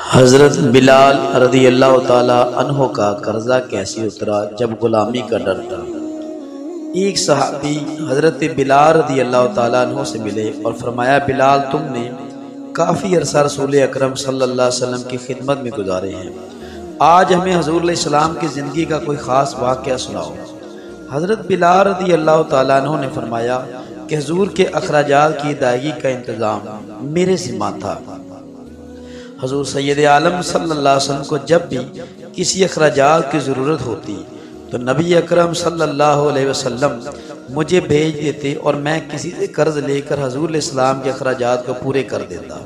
हज़रत बिलाल रज़ी अल्लाह ताला अन्हो का कर्जा कैसे उतरा जब गुलामी का डर था। एक सहाबी हज़रत बिलाल रज़ी अल्लाह ताला अन्हो से मिले और फरमाया, बिलाल तुमने काफ़ी अरसा रसूल अकरम सल्लल्लाहु अलैहि वसल्लम की खिदमत में गुजारे हैं, आज हमें हुज़ूर अलैहिस्सलाम की ज़िंदगी का कोई ख़ास वाक़या सुनाओ। हज़रत बिलाल रज़ी अल्लाह ताला अन्हो ने फरमाया कि हुज़ूर के अखराजात की अदायगी का इंतज़ाम मेरे ज़िम्मा था। हज़ूर सैयद आलम सल्लल्लाहु अलैहि वसल्लम को जब भी किसी अखराजात की ज़रूरत होती तो नबी अकरम सल्लल्लाहु अलैहि वसल्लम मुझे भेज देते और मैं किसी से कर्ज लेकर हुज़ूर इस्लाम के अखराजात को पूरे कर देता।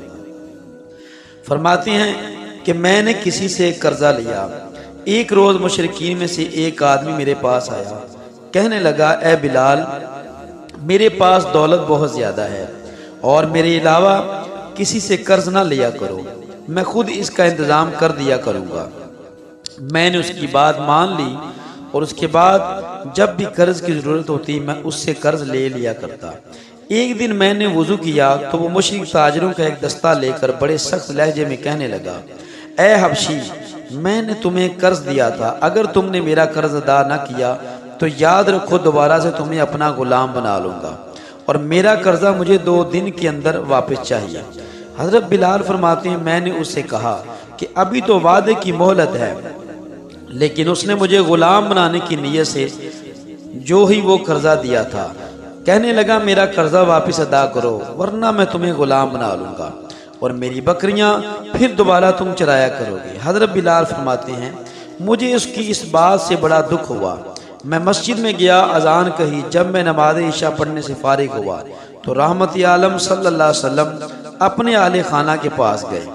फरमाते हैं कि मैंने किसी से कर्जा लिया। एक रोज़ मुशरिकीन में से एक आदमी मेरे पास आया, कहने लगा, ए बिलाल, मेरे पास दौलत बहुत ज़्यादा है और मेरे अलावा किसी से कर्ज ना लिया करो, मैं खुद इसका इंतज़ाम कर दिया करूँगा। मैंने उसकी बात मान ली और उसके बाद जब भी कर्ज की ज़रूरत होती मैं उससे कर्ज ले लिया करता। एक दिन मैंने वुज़ू किया तो वो मुशरिक ताजरों का एक दस्ता लेकर बड़े सख्त लहजे में कहने लगा, ए हबशी, मैंने तुम्हें कर्ज दिया था, अगर तुमने मेरा कर्ज अदा न किया तो याद रखो दोबारा से तुम्हें अपना गुलाम बना लूँगा और मेरा कर्जा मुझे 2 दिन के अंदर वापस चाहिए। हज़रत बिलाल फरमाते हैं, मैंने उससे कहा कि अभी तो वादे की मोहलत है, लेकिन उसने मुझे गुलाम बनाने की नीयत से जो ही वो कर्जा दिया था, कहने लगा मेरा कर्जा वापस अदा करो वरना मैं तुम्हें गुलाम बना लूँगा और मेरी बकरियाँ फिर दोबारा तुम चराया करोगे। हज़रत बिलाल फरमाते हैं, मुझे उसकी इस बात से बड़ा दुख हुआ। मैं मस्जिद में गया, अजान कही, जब मैं नमाज इशा पढ़ने से फारिग हुआ तो रहमत आलम सल्लल्लाहु अलैहि वसल्लम अपने आले खाना के पास गए।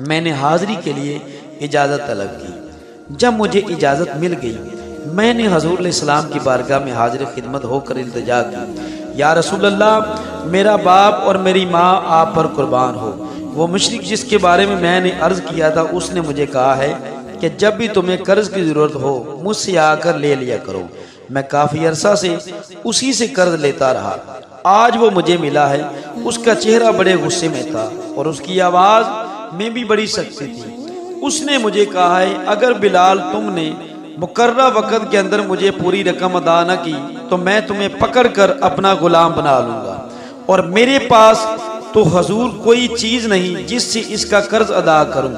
मैंने हाज़री के लिए इजाज़त तलब की। जब मुझे इजाज़त मिल गई मैंने हुज़ूर इस्लाम की बारगाह में हाजिर खिदमत होकर इल्तिजा की, या रसूल अल्लाह, मेरा बाप और मेरी माँ आप पर कुर्बान हो। वो मुशरिक जिसके बारे में मैंने अर्ज़ किया था उसने मुझे कहा है कि जब भी तुम्हें कर्ज की ज़रूरत हो मुझसे आकर ले लिया करो। मैं काफ़ी अरसा से उसी से कर्ज लेता रहा, आज वो मुझे मिला है। उसका चेहरा बड़े गुस्से में था और उसकी आवाज़ में भी बड़ी सख्ती थी। उसने मुझे कहा है, अगर बिलाल तुमने मुकर्रा वक़्त के अंदर मुझे पूरी रकम अदा न की तो मैं तुम्हें पकड़ कर अपना गुलाम बना लूँगा और मेरे पास तो हुज़ूर कोई चीज़ नहीं जिससे इसका कर्ज अदा करूँ,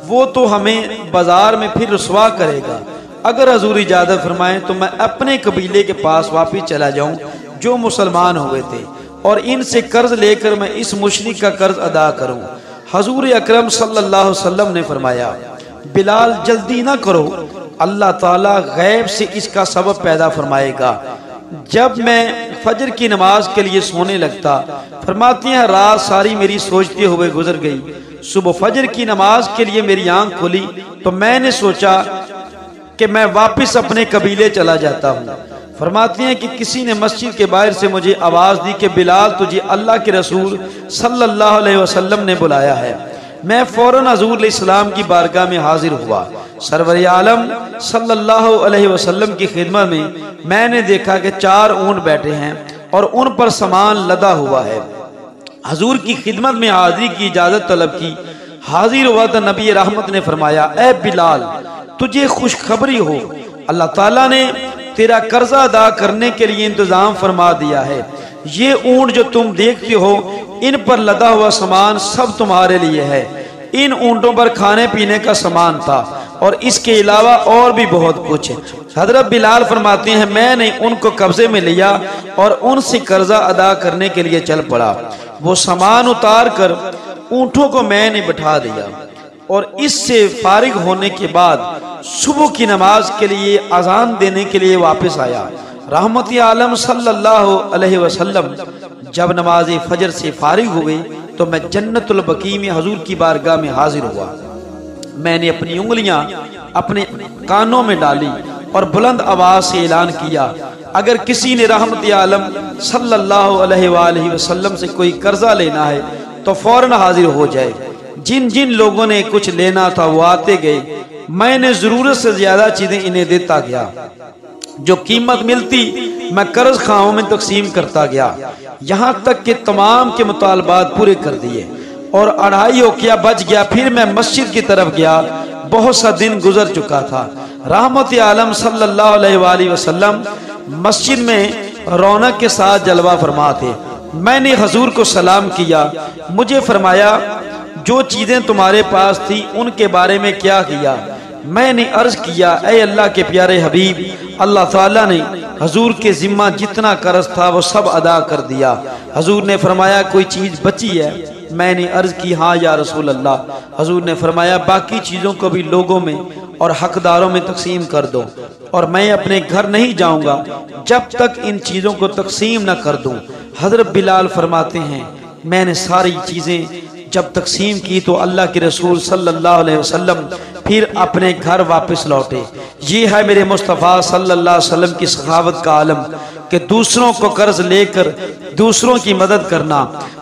वो तो हमें बाजार में फिर रुसवा करेगा। अगर हुज़ूर इजाज़त फरमाएं तो मैं अपने कबीले के पास वापिस चला जाऊं जो मुसलमान हुए थे और इनसे कर्ज लेकर मैं इस मुशरिक का कर्ज अदा करूं। हुज़ूर अकरम सल्लल्लाहु अलैहि वसल्लम ने फरमाया, बिलाल जल्दी ना करो, अल्लाह ताला गैब से इसका सबब पैदा फरमाएगा। जब मैं फजर की नमाज के लिए सोने लगता, फरमाती हैं, रात सारी मेरी सोचते हुए गुजर गई। सुबह फजर की नमाज के लिए मेरी आंख खुली तो मैंने सोचा कि मैं वापस अपने कबीले चला जाता हूँ। फरमाती हैं कि किसी ने मस्जिद के बाहर से मुझे आवाज़ दी कि बिलाल, तुझे अल्लाह के रसूल सल्लल्लाहु अलैहि वसल्लम ने बुलाया है। मैं फ़ौरन हुज़ूर इस्लाम की बारगाह में हाजिर हुआ। सरवर आलम सल्लल्लाहु अलैहि वसल्लम की खिदमत में मैंने देखा कि 4 ऊँट बैठे हैं और उन पर सामान लदा हुआ है। हुज़ूर की खिदमत में हाजिरी की इजाज़त तलब की। हाजिर हुआ तो नबी रहमत ने फरमाया, ए बिलाल, तुझे खुशखबरी हो, अल्लाह ताला ने तेरा कर्जा अदा करने के लिए इंतज़ाम फरमा दिया है। ये ऊँट जो तुम देखते हो इन पर लदा हुआ सामान सब तुम्हारे लिए है। इन ऊँटों पर खाने पीने का सामान था और इसके अलावा और भी बहुत कुछ है। हज़रत बिलाल फरमाते हैं, मैंने उनको कब्जे में लिया और उनसे कर्जा अदा करने के लिए चल पड़ा। वो सामान उतार कर ऊँटों को मैंने बिठा दिया और इससे फारिग होने के बाद सुबह की नमाज के लिए अजान देने के लिए वापस आया। रहमत आलम सल्लल्लाहु अलैहि वसल्लम जब नमाज फजर से फारिग हुए तो मैं जन्नतुल बकी में हुज़ूर की बारगाह में हाजिर हुआ। मैंने अपनी उंगलियां अपने कानों में डाली और बुलंद आवाज़ से ऐलान किया, अगर किसी ने रहमत आलम सल्लल्लाहु अलैहि वसल्लम से कोई कर्जा लेना है तो फौरन हाजिर हो जाए। जिन जिन लोगों ने कुछ लेना था वो आते गए। मैंने ज़रूरत से ज़्यादा चीज़ें इन्हें देता गया, जो कीमत मिलती मैं कर्ज खाओं में तकसीम करता गया, यहाँ तक कि तमाम के मुतालबात पूरे कर दिए और 2:30 ओकिया बज गया। फिर मैं मस्जिद की तरफ गया। बहुत सा दिन गुजर चुका था। रहमत आलम सल्लल्लाहु अलैहि वसल्लम मस्जिद में रौनक के साथ जलवा फरमा थे। मैंने हजूर को सलाम किया। मुझे फरमाया जो चीज़ें तुम्हारे पास थी उनके बारे में क्या किया। मैंने अर्ज किया ऐ अल्लाह के प्यारे हबीब, अल्लाह ताला ने हजूर के जिम्मा जितना कर्ज था वो सब अदा कर दिया। हजूर ने फरमाया कोई चीज़ बची है। मैंने अर्ज की हाँ या रसूल अल्लाह। हजूर ने फरमाया बाकी चीज़ों को भी लोगों में और हकदारों में तकसीम कर दो, और मैं अपने घर नहीं जाऊंगा जब तक इन चीज़ों को तकसीम न कर दूं। हजरत बिलाल फरमाते हैं मैंने सारी चीज़ें जब तकसीम की तो अल्लाह के रसूल सल्लल्लाहु अलैहि वसल्लम फिर अपने घर वापस लौटे। ये है मेरे मुस्तफ़ा सल्लल्लाहु अलैहि वसल्लम की सखावत का आलम कि दूसरों को कर्ज लेकर दूसरों की मदद करना,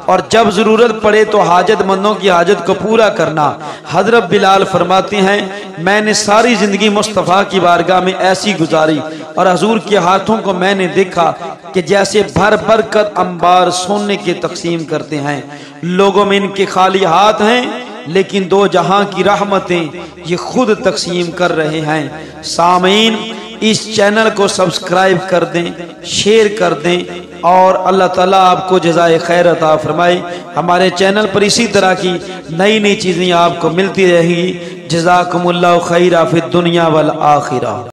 और जब ज़रूरत पड़े तो हाजतमंदों की हाजत को पूरा करना। हजरत बिलाल फरमाते हैं मैंने सारी ज़िंदगी मुस्तफ़ा की बारगाह में ऐसी गुजारी, और हजूर के हाथों को मैंने देखा कि जैसे भर भर कर अंबार सोने के तकसीम करते हैं। लोगों में इनके खाली हाथ हैं, लेकिन दो जहां की रहमतें ये खुद तकसीम कर रहे हैं। सामीन इस चैनल को सब्सक्राइब कर दें, शेयर कर दें, और अल्लाह ताला आपको जज़ाए खैर अता फरमाए। हमारे चैनल पर इसी तरह की नई नई चीज़ें आपको मिलती रहेंगी। जज़ाकुमुल्लाहु खैरा फिद दुनिया वल आखिरा।